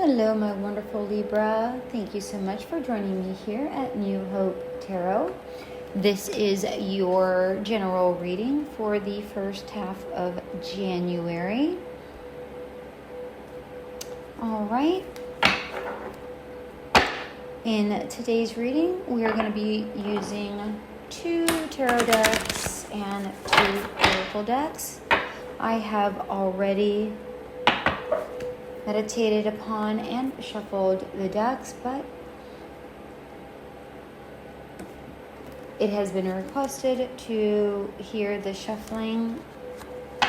Hello, my wonderful Libra. Thank you so much for joining me here at New Hope Tarot. This is your general reading for the first half of January. All right. In today's reading, we are going to be using 2 tarot decks and 2 oracle decks. I have already meditated upon and shuffled the decks, but it has been requested to hear the shuffling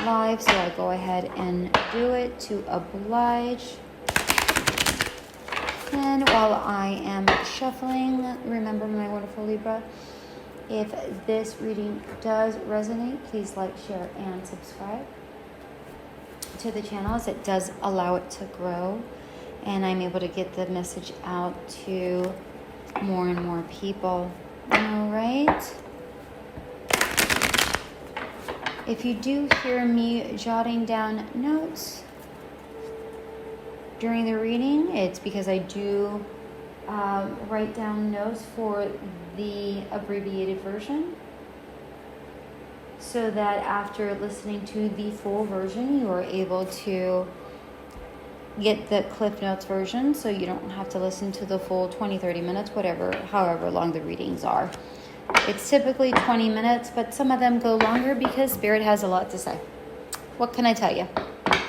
live, so I go ahead and do it to oblige. And while I am shuffling, remember, my wonderful Libra, if this reading does resonate, please like, share, and subscribe to the channel, as it does allow it to grow and I'm able to get the message out to more and more people. All right. If you do hear me jotting down notes during the reading, it's because I do write down notes for the abbreviated version, so that after listening to the full version, you are able to get the Cliff Notes version, so you don't have to listen to the full 20-30 minutes, however long the readings are. It's typically 20 minutes, but some of them go longer because Spirit has a lot to say. What can I tell you?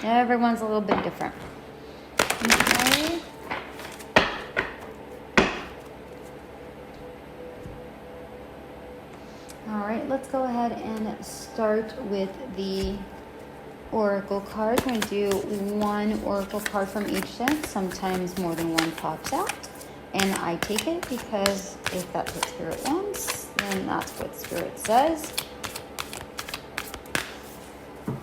Everyone's a little bit different. Okay. All right, let's go ahead and start with the oracle cards. We're going to do 1 oracle card from each deck. Sometimes more than one pops out, and I take it because if that's what Spirit wants, then that's what Spirit says. Oh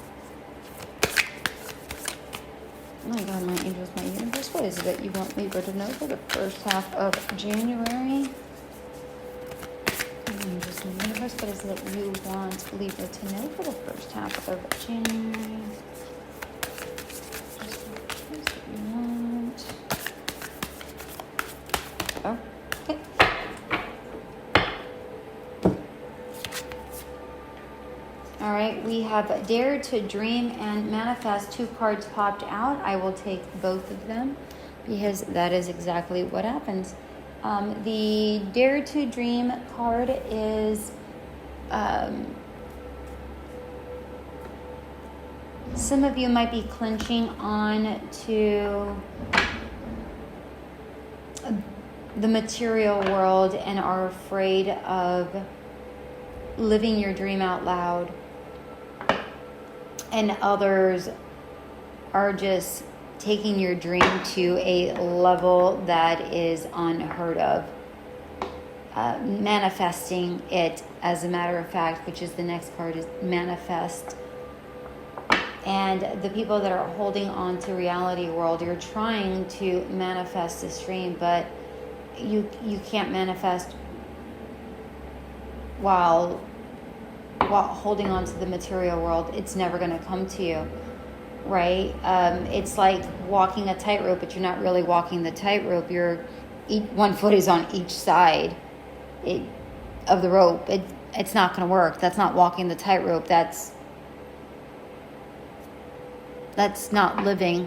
my God, my angels, my universe, what is it that you want me to know for the first half of January? Angels in the universe, what is it that you want Libra to know for the first half of January? What that you want? Oh, okay. All right, we have Dare to Dream and Manifest. 2 cards popped out. I will take both of them because that is exactly what happens. The Dare to Dream card is some of you might be clenching on to the material world and are afraid of living your dream out loud, and others are just taking your dream to a level that is unheard of. Manifesting it, as a matter of fact, which is the next card, is Manifest. And the people that are holding on to reality world, you're trying to manifest this dream, but you can't manifest while holding on to the material world. It's never going to come to you. Right? It's like walking a tightrope, but you're not really walking the tightrope. One foot is on each side of the rope. It's not going to work. That's not walking the tightrope. That's not living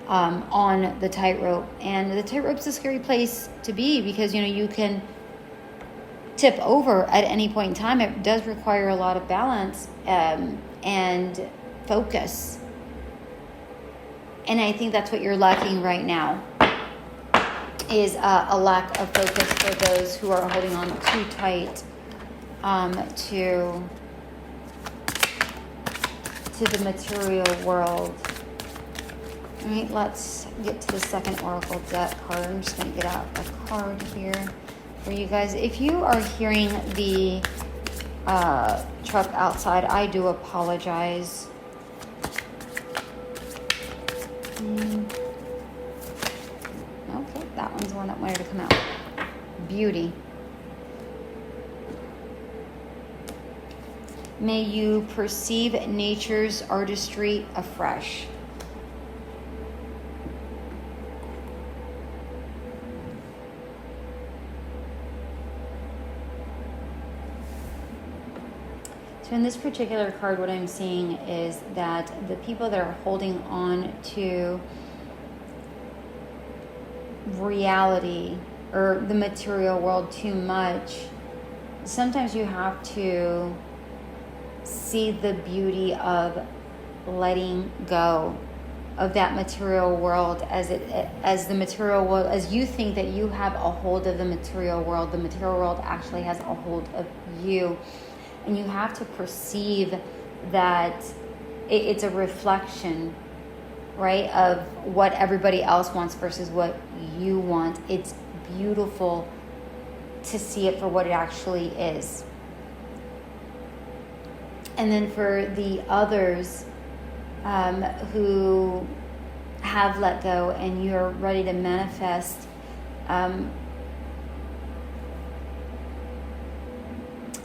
on the tightrope. And the tightrope's a scary place to be because, you can tip over at any point in time. It does require a lot of balance and focus. And I think that's what you're lacking right now, is a lack of focus for those who are holding on too tight to the material world. All right, let's get to the second oracle deck card. I'm just going to get out a card here for you guys. If you are hearing the truck outside, I do apologize. Okay, that one's the one that wanted to come out. Beauty. May you perceive nature's artistry afresh. So in this particular card, what I'm seeing is that the people that are holding on to reality or the material world too much, sometimes you have to see the beauty of letting go of that material world as the material world, as you think that you have a hold of the material world actually has a hold of you. And you have to perceive that it's a reflection, right, of what everybody else wants versus what you want. It's beautiful to see it for what it actually is. And then for the others who have let go and you're ready to manifest,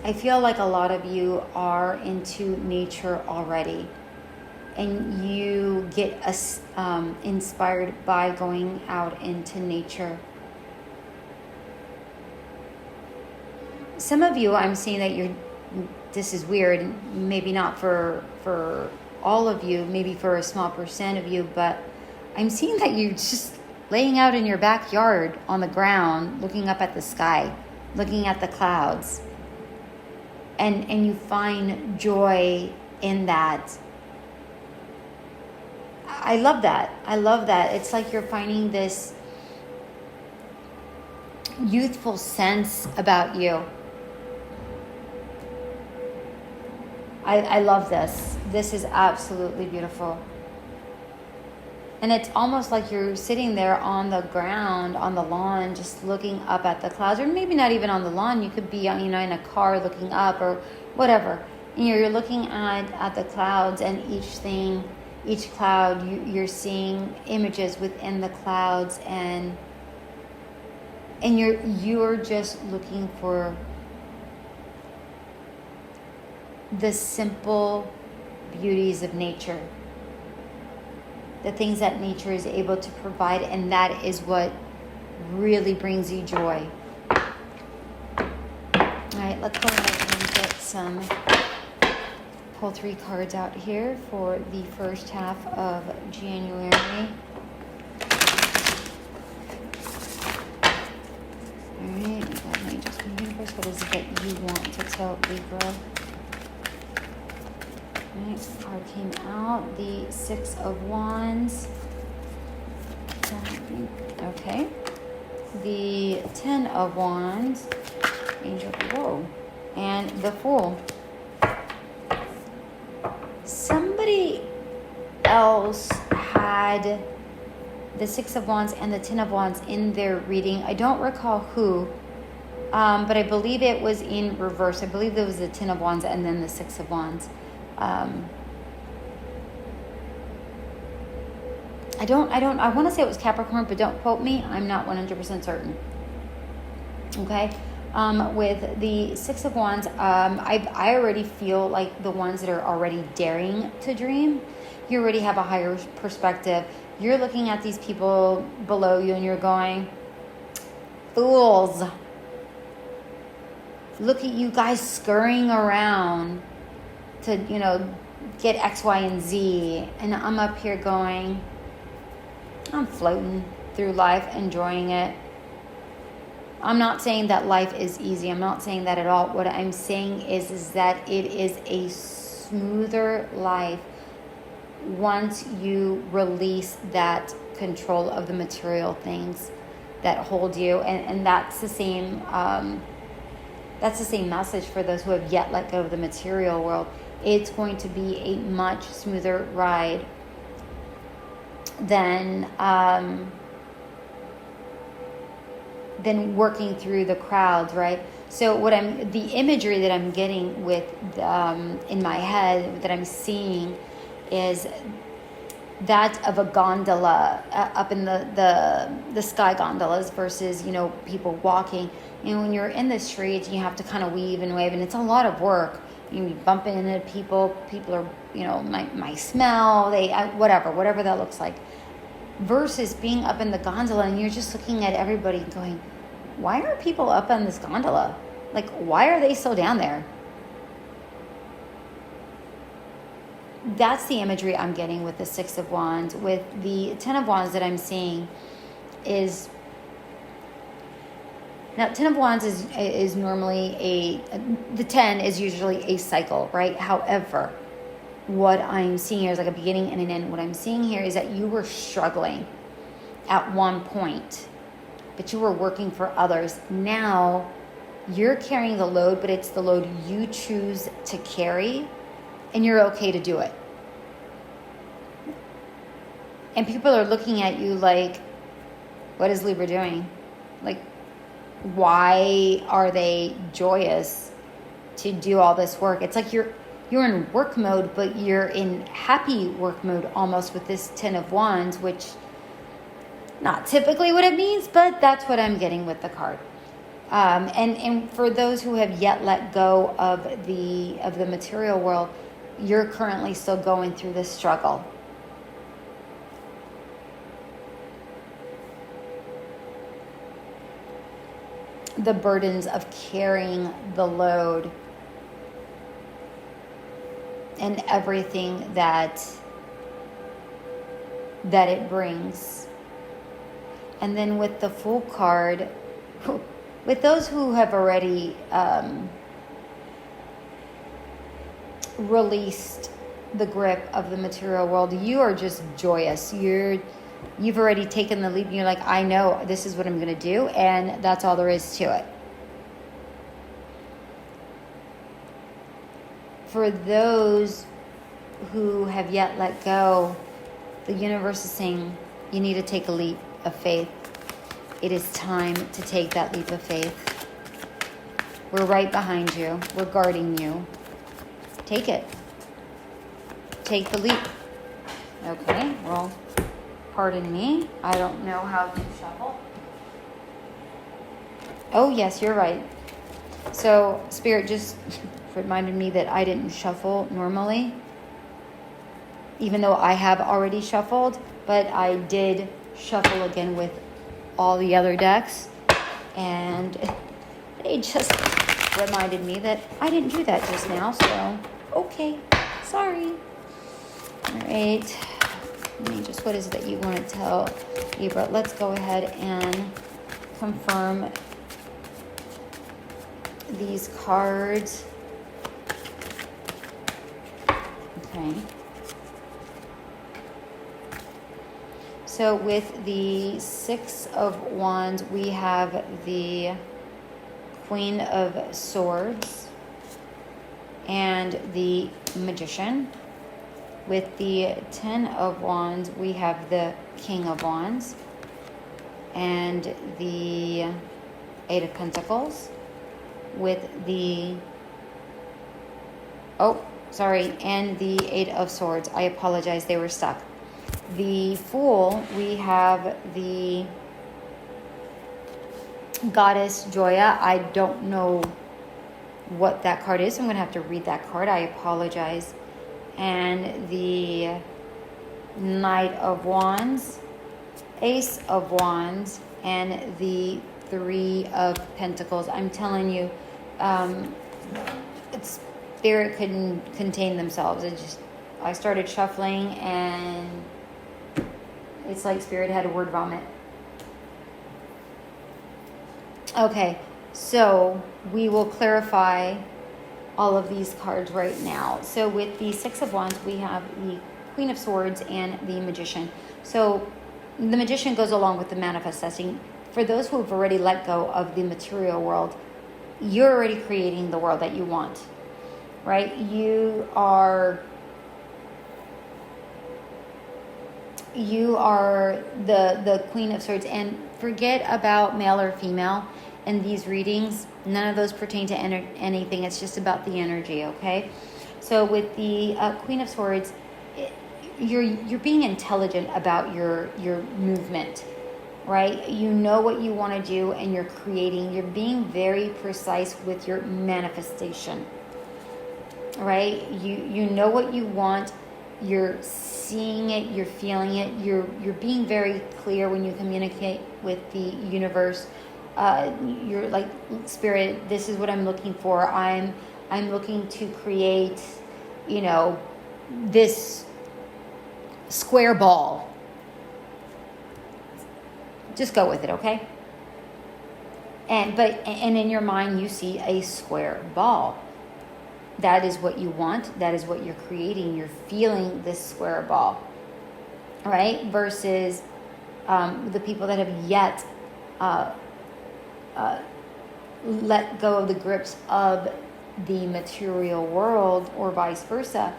I feel like a lot of you are into nature already, and you get inspired by going out into nature. Some of you, I'm seeing that this is weird, maybe not for all of you, maybe for a small percent of you, but I'm seeing that you're just laying out in your backyard on the ground, looking up at the sky, looking at the clouds. And you find joy in that. I love that. It's like you're finding this youthful sense about you. I love this. This is absolutely beautiful. And it's almost like you're sitting there on the ground, on the lawn, just looking up at the clouds, or maybe not even on the lawn. You could be, in a car looking up or whatever. And you're looking at the clouds, and each cloud, you're seeing images within the clouds, and you're just looking for the simple beauties of nature. The things that nature is able to provide, and that is what really brings you joy. All right, let's go ahead and pull 3 cards out here for the first half of January. All right, let me just universe, what is it that you want to tell Libra? Next card came out, the 6 of Wands. Okay. The 10 of Wands, Angel, whoa, and the Fool. Somebody else had the 6 of Wands and the 10 of Wands in their reading. I don't recall who, but I believe it was in reverse. I believe there was the 10 of Wands and then the 6 of Wands. I want to say it was Capricorn, but don't quote me. I'm not 100% certain. Okay. With the 6 of Wands, I already feel like the ones that are already daring to dream, you already have a higher perspective. You're looking at these people below you and you're going, fools. Look at you guys scurrying around to, get X, Y, and Z. And I'm up here going, I'm floating through life, enjoying it. I'm not saying that life is easy. I'm not saying that at all. What I'm saying is that it is a smoother life once you release that control of the material things that hold you. And that's the same message for those who have yet let go of the material world. It's going to be a much smoother ride than working through the crowds, right? So the imagery that I'm getting with in my head that I'm seeing is that of a gondola up in the sky gondolas versus people walking. When you're in the streets, you have to kind of weave and wave, and it's a lot of work. You be bumping into people. People are my smell. Whatever that looks like. Versus being up in the gondola and you're just looking at everybody going, why are people up on this gondola? Like, why are they still down there? that's the imagery I'm getting with the Six of Wands. With the Ten of Wands that I'm seeing is, now 10 of Wands is normally the 10 is usually a cycle, right? However, what I'm seeing here is like a beginning and an end. What I'm seeing here is that you were struggling at one point, but you were working for others. Now you're carrying the load, but it's the load you choose to carry, and you're okay to do it. And people are looking at you like, what is Libra doing? Like, why are they joyous to do all this work? It's like you're in work mode, but you're in happy work mode almost with this 10 of Wands, which not typically what it means, but that's what I'm getting with the card. And for those who have yet let go of the material world, you're currently still going through this struggle. The burdens of carrying the load and everything that it brings. And then with the Fool card, with those who have already released the grip of the material world, you are just joyous. You've already taken the leap, and you're like, I know this is what I'm going to do, and that's all there is to it. For those who have yet let go, the universe is saying, you need to take a leap of faith. It is time to take that leap of faith. We're right behind you. We're guarding you. Take it. Take the leap. Okay, well, pardon me. I don't know how to shuffle. Oh, yes, you're right. So, Spirit just reminded me that I didn't shuffle normally, even though I have already shuffled, but I did shuffle again with all the other decks, and they just reminded me that I didn't do that just now, so okay, sorry. All right, let me just, what is it that you want to tell Libra? Let's go ahead and confirm these cards. Okay. So with the Six of Wands, we have the Queen of Swords and the Magician. With the 10 of Wands, we have the King of Wands and the Eight of Pentacles. With the, and the Eight of Swords. I apologize, they were stuck. The Fool, we have the Goddess Joya. I don't know what that card is, so I'm going to have to read that card. I apologize. And the Knight of Wands, Ace of Wands, and the Three of Pentacles. I'm telling you, Spirit couldn't contain themselves. I started shuffling, and it's like Spirit had a word vomit. Okay, so we will clarify all of these cards right now. So with the Six of Wands, we have the Queen of Swords and the Magician. So the Magician goes along with the manifesting. For those who have already let go of the material world, you're already creating the world that you want, right? You are the Queen of Swords, and forget about male or female in these readings. None of those pertain to anything. It's just about the energy, okay? So with the Queen of Swords, you're being intelligent about your movement, right? You know what you want to do, and you're creating. You're being very precise with your manifestation, right? You know what you want. You're seeing it. You're feeling it. You're being very clear when you communicate with the universe. You're like, Spirit, this is what I'm looking for. I'm looking to create, this square ball. Just go with it, okay? And in your mind you see a square ball. That is what you want. That is what you're creating. You're feeling this square ball, right? Versus the people that have yet let go of the grips of the material world, or vice versa.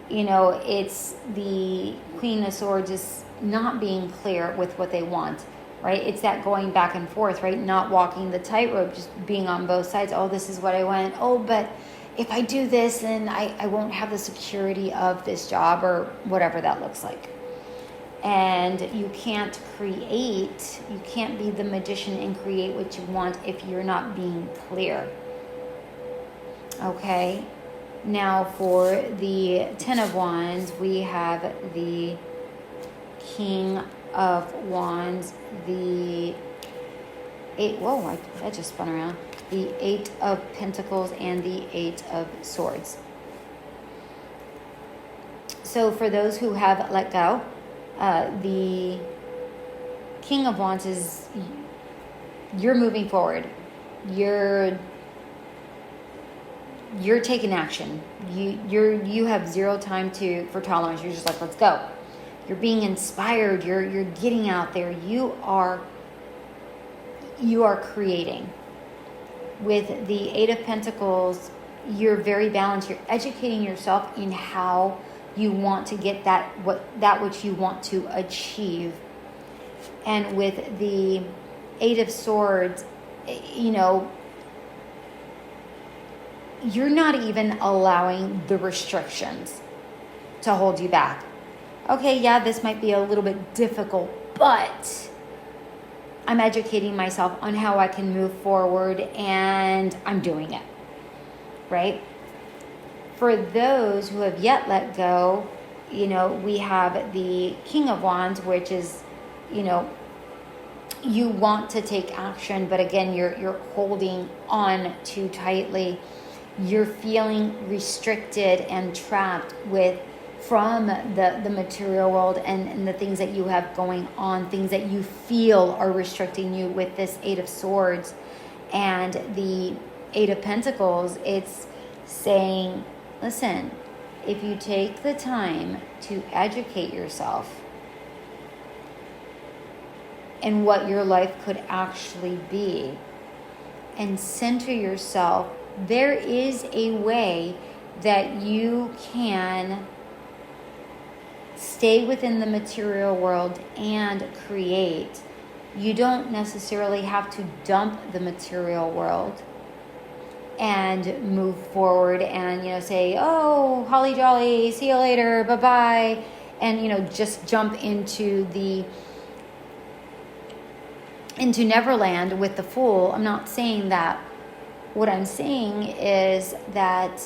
It's the Queen of Swords is not being clear with what they want, right? It's that going back and forth, right? Not walking the tightrope, just being on both sides. Oh, this is what I want. Oh, but if I do this, then I won't have the security of this job, or whatever that looks like. And you can't be the magician and create what you want if you're not being clear. Okay? Now for the Ten of Wands, we have the King of Wands, the Eight, that just spun around. The Eight of Pentacles and the Eight of Swords. So for those who have let go, the King of Wands is, you're moving forward. You're taking action. You have zero time for tolerance. You're just like, let's go. You're being inspired. You're getting out there. You are creating. With the Eight of Pentacles, you're very balanced. You're educating yourself in how you want to get that which you want to achieve. And with the Eight of Swords, you're not even allowing the restrictions to hold you back. Okay, yeah, this might be a little bit difficult, but I'm educating myself on how I can move forward, and I'm doing it, right? For those who have yet let go, we have the King of Wands, which is, you want to take action, but again, you're holding on too tightly. You're feeling restricted and trapped from the material world and the things that you have going on, things that you feel are restricting you with this Eight of Swords. And the Eight of Pentacles, it's saying, listen, if you take the time to educate yourself in what your life could actually be and center yourself, there is a way that you can stay within the material world and create. You don't necessarily have to dump the material world and move forward and, say, oh, holly jolly, see you later, bye-bye, and, just jump into Neverland with the Fool. I'm not saying that. What I'm saying is that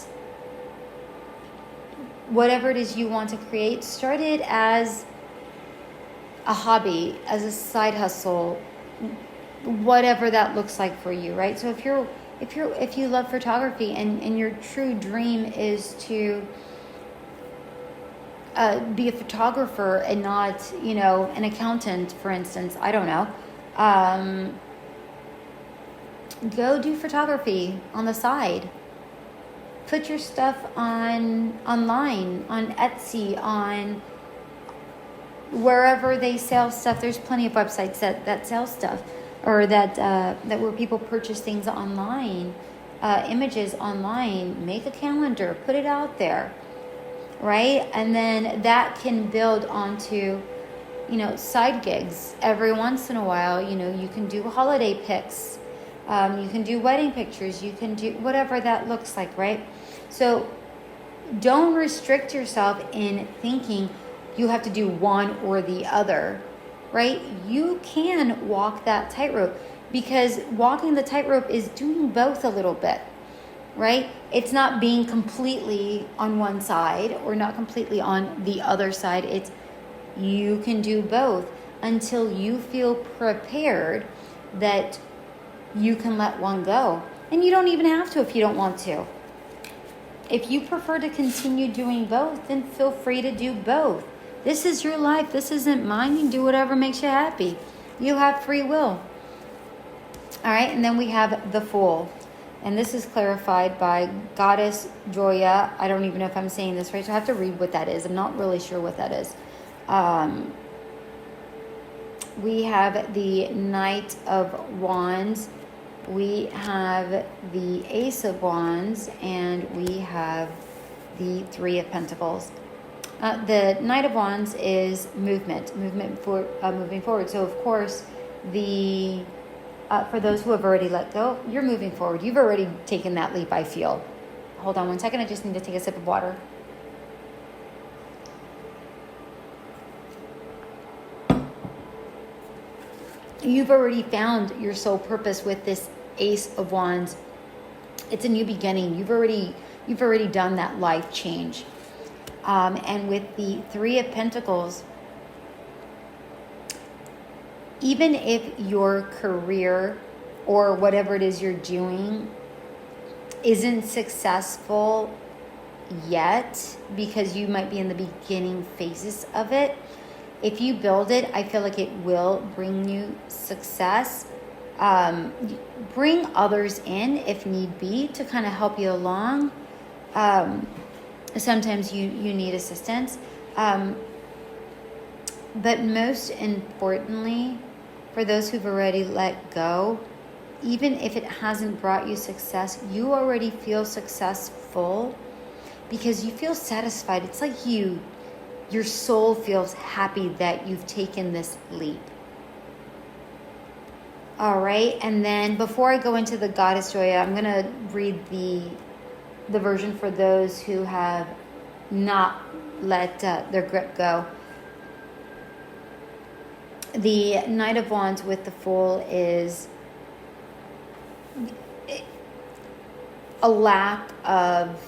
whatever it is you want to create, start it as a hobby, as a side hustle, whatever that looks like for you, right? So if you love photography and your true dream is to be a photographer and not, an accountant, for instance, I don't know, go do photography on the side. Put your stuff online, on Etsy, on wherever they sell stuff. There's plenty of websites that sell stuff, or that where people purchase things online, images online. Make a calendar, put it out there, right? And then that can build onto, side gigs every once in a while. You can do holiday pics. You can do wedding pictures. You can do whatever that looks like, right? So don't restrict yourself in thinking you have to do one or the other, right? You can walk that tightrope, because walking the tightrope is doing both a little bit, right? It's not being completely on one side or not completely on the other side. It's you can do both until you feel prepared that you can let one go. And you don't even have to if you don't want to. If you prefer to continue doing both, then feel free to do both. This is your life. This isn't mine. You can do whatever makes you happy. You have free will. All right, and then we have the Fool. And this is clarified by Goddess Joya. I don't even know if I'm saying this right, so I have to read what that is. I'm not really sure what that is. We have the Knight of Wands. We have the Ace of Wands. And we have the Three of Pentacles. The Knight of Wands is moving forward. So, of course, for those who have already let go, you're moving forward. You've already taken that leap, I feel. Hold on one second. I just need to take a sip of water. You've already found your soul purpose with this Ace of Wands. It's a new beginning. You've already done that life change. And with the Three of Pentacles, even if your career or whatever it is you're doing isn't successful yet, because you might be in the beginning phases of it, if you build it, I feel like it will bring you success. Bring others in if need be to kind of help you along. Sometimes you need assistance. But most importantly, for those who've already let go, even if it hasn't brought you success, you already feel successful because you feel satisfied. It's like your soul feels happy that you've taken this leap. All right, and then before I go into the Goddess Joya, I'm going to read the version for those who have not let their grip go. The Knight of Wands with the Fool is a lack of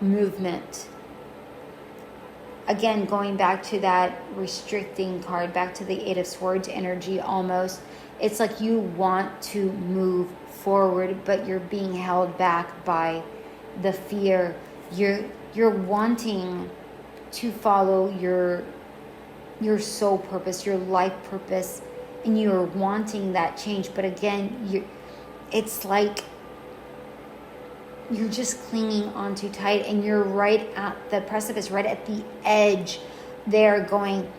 movement. Again, going back to that restricting card, back to the Eight of Swords energy almost. It's like you want to move forward, but you're being held back by the fear. You're wanting to follow your soul purpose, your life purpose, and you're wanting that change. But again, it's like you're just clinging on too tight, and you're right at the precipice, right at the edge there going,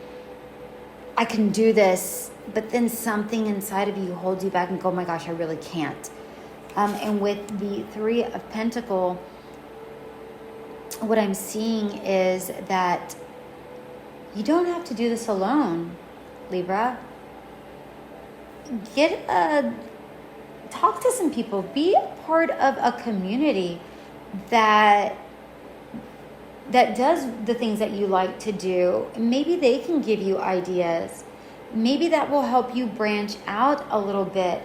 I can do this, but then something inside of you holds you back and go, oh my gosh, I really can't. And with the Three of Pentacles, what I'm seeing is that you don't have to do this alone, Libra. Talk to some people. Be a part of a community that does the things that you like to do. Maybe they can give you ideas. Maybe that will help you branch out a little bit.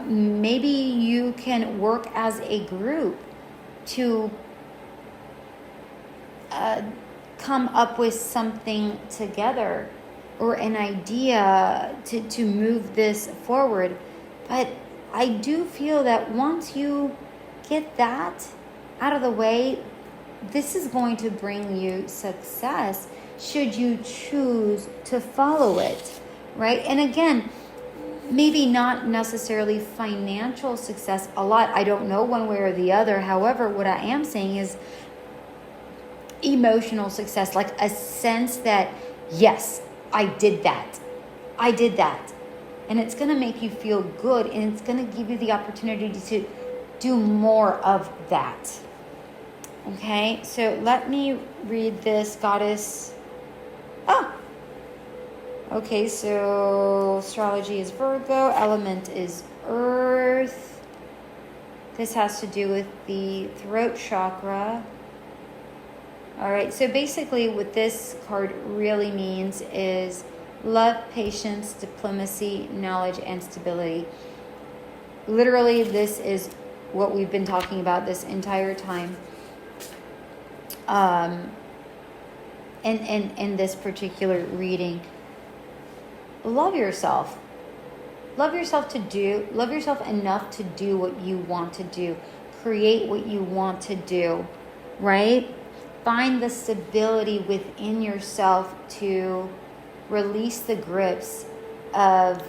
Maybe you can work as a group to come up with something together or an idea to move this forward. But I do feel that once you get that out of the way, this is going to bring you success should you choose to follow it, right? And again, maybe not necessarily financial success a lot. I don't know one way or the other. However, what I am saying is emotional success, like a sense that, yes, I did that. And it's going to make you feel good, and it's going to give you the opportunity to do more of that. Okay, so let me read this, Goddess. Okay, so astrology is Virgo, element is Earth. This has to do with the throat chakra. All right, so basically what this card really means is love, patience, diplomacy, knowledge, and stability. Literally, this is what we've been talking about this entire time. In this particular reading, love yourself. Love yourself enough to do what you want to do. create what you want to do, right? Find the stability within yourself to release the grips of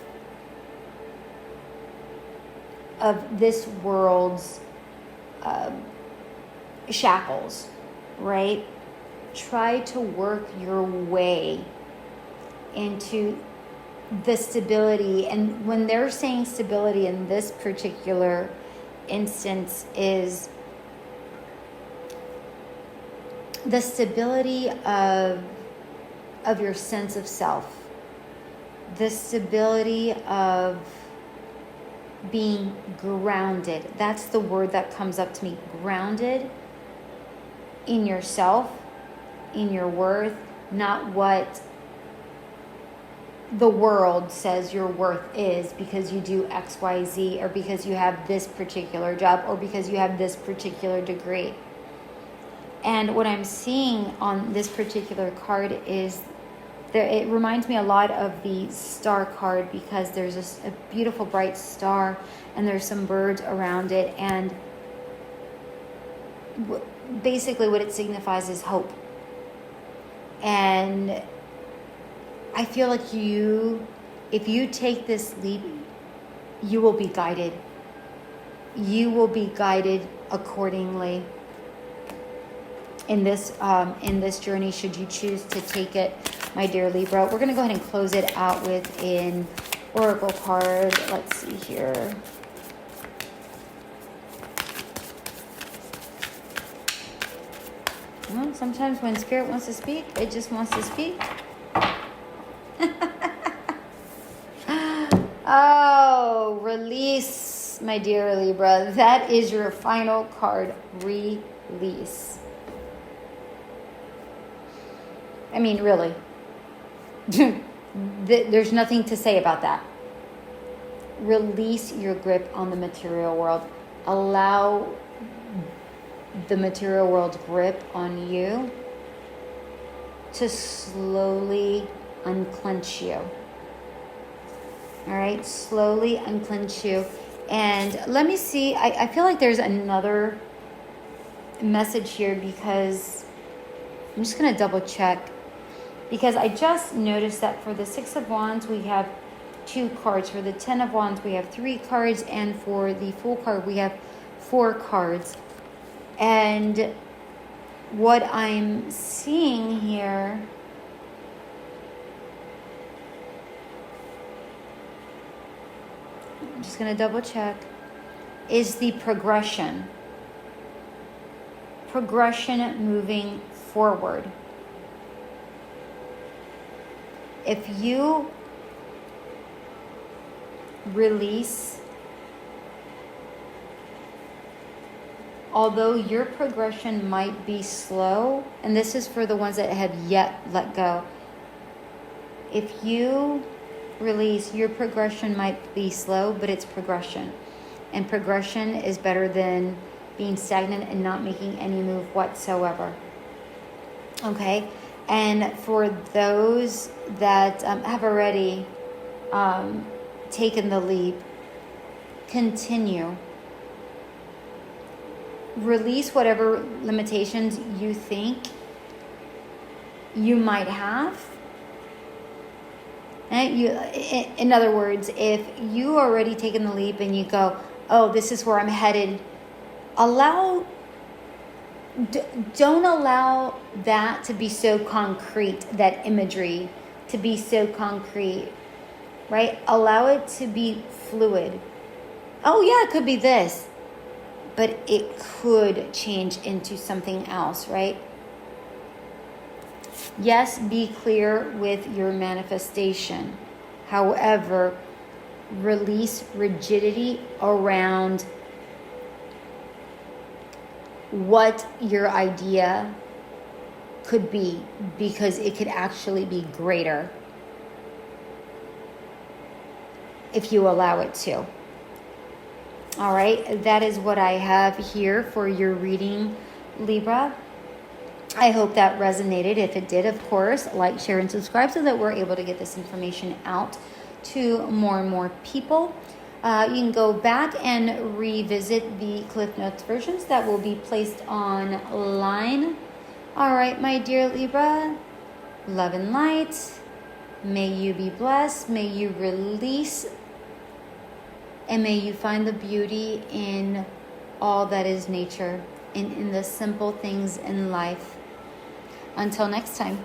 this world's shackles, right? Try to work your way into the stability. And when they're saying stability in this particular instance, is the stability of your sense of self, the stability of being grounded. That's the word that comes up to me. Grounded in yourself, in your worth, not what the world says your worth is because you do X, Y, Z, or because you have this particular job, or because you have this particular degree. And what I'm seeing on this particular card is it reminds me a lot of the star card, because there's a beautiful bright star and there's some birds around it, and basically what it signifies is hope. And I feel like if you take this leap, you will be guided. You will be guided accordingly in this journey, should you choose to take it, my dear Libra. We're going to go ahead and close it out with an oracle card. Let's see here. Well, sometimes when Spirit wants to speak, it just wants to speak. Oh, release, my dear Libra. That is your final card, release. I mean, really. There's nothing to say about that. Release your grip on the material world. Allow the material world's grip on you to slowly unclench you. All right, slowly unclench you. And let me see, I feel like there's another message here, because I'm just going to double check. Because I just noticed that for the Six of Wands, we have 2 cards. For the 10 of Wands, we have 3 cards. And for the Fool card, we have 4 cards. And what I'm seeing here I'm just going to double check, is the progression. Progression moving forward. If you release, although your progression might be slow, and this is for the ones that have yet let go, if you release, your progression might be slow, but it's progression. And progression is better than being stagnant and not making any move whatsoever. Okay? And for those that have already taken the leap, continue. Release whatever limitations you think you might have. And in other words, if you already taken the leap and you go, oh, this is where I'm headed, don't allow that to be so concrete, that imagery to be so concrete, right? Allow it to be fluid. Oh yeah, it could be this, but it could change into something else, right? Yes, be clear with your manifestation. However, release rigidity around what your idea could be, because it could actually be greater if you allow it to. All right, that is what I have here for your reading, Libra. I hope that resonated. If it did, of course, like, share, and subscribe so that we're able to get this information out to more and more people. You can go back and revisit the Cliff Notes versions that will be placed online. All right, my dear Libra, love and light. May you be blessed. May you release. And may you find the beauty in all that is nature and in the simple things in life. Until next time.